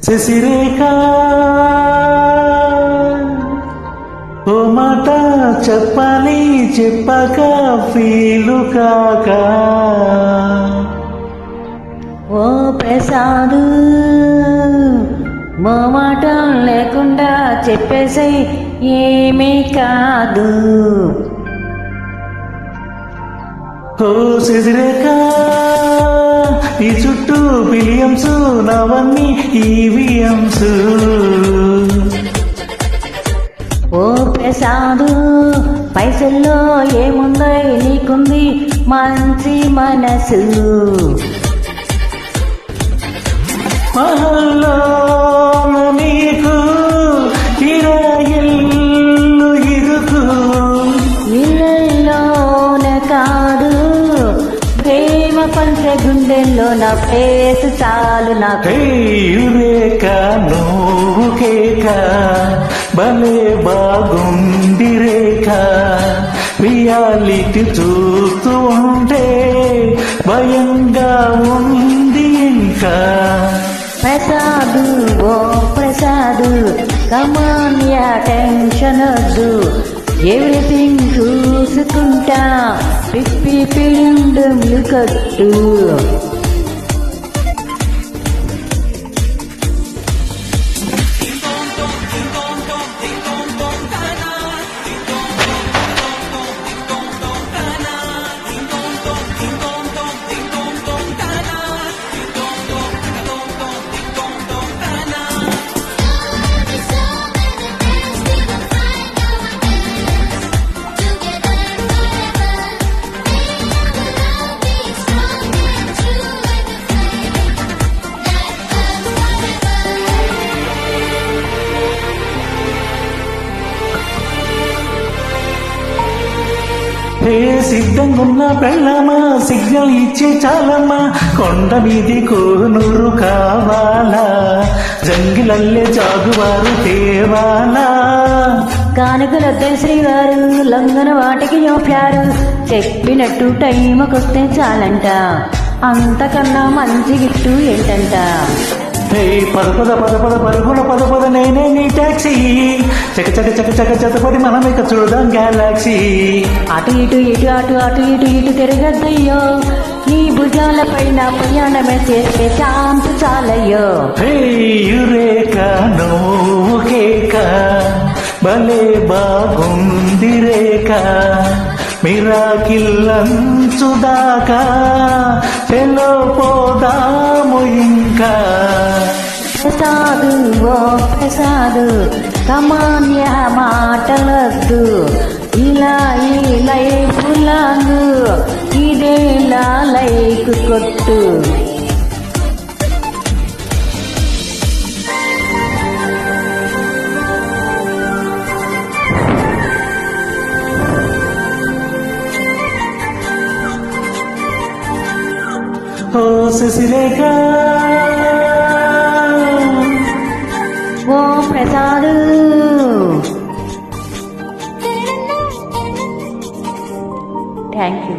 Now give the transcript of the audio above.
శశిరేఖ ఓ మాట చెప్పాలి చెప్పాక ఫీలు కాక ఓ ప్రసాదు మొమాటం లేకుండా చెప్పేసై ఏమీ కాదు. ఓ శశిరేఖ ఈ చుట్టూ బిలియమ్స్ నవన్నీ ఈవిఎంస్. ఓ ప్రసాదు పైసల్లో ఏముందో నీకుంది మంచి మనసు. మహల్లో నీకు ఇల్లు ఇరుకు ఇళ్ళలోన కాదు ప్రేమ పంచ గుండెల్లో నా పేసు చాలు నాకు. రేఖ నువ్వు కేక భలే బాగుంది రేఖ రియాలిటీ చూస్తూ ఉంటే భయంగా ఉంది ఇంకా. ప్రసాదు ఓ ప్రసాదు కమాన్ యా టెన్షన్ వద్దు ఎవ్రీథింగ్ చూసుకుంటా పిప్పి పిండులు కట్టు. సిద్ధంగున్న పెళ్ళమా సిగ్నల్ ఇచ్చే చాలమ్మా కొండ మీది కోనూరు కావాలా జంగిలల్లే జాగువారు తేవాలా. కానుకలొద్దే శ్రీవారు లంగన వాటికి చూపారు చెప్పినట్టు టైంకొస్తే చాలంట అంతకన్నా మంచి గిట్టు ఏంటంట. పద పరుగుల పద నేనే నీ టాక్సీ చక చక చక చక చతపడి మనం ఇక చూద్దాం గ్యాలాక్సీ. అటు ఇటు ఇటు అటు అటు ఇటు ఇటు తిరగద్దయ్యో నీ భుజాల పైన ప్రయాణమే చేస్తే ఛాన్స్ చాలయ్యో. రేఖ నువ్వు కేక భలే బాగుంది రేఖ మిరాకిల్లంచుదాకా చెలో పోదాము ఇంకా. ప్రసాదు ఓ ప్రసాదు కమాన్య మాటలద్దు ఇలా ఈ లైఫ్ లాంగ్ ఇదేలా లైక్ కొట్టు. ఓ శశిరేఖ ఓ ప్రసాదు థ్యాంక్ యూ.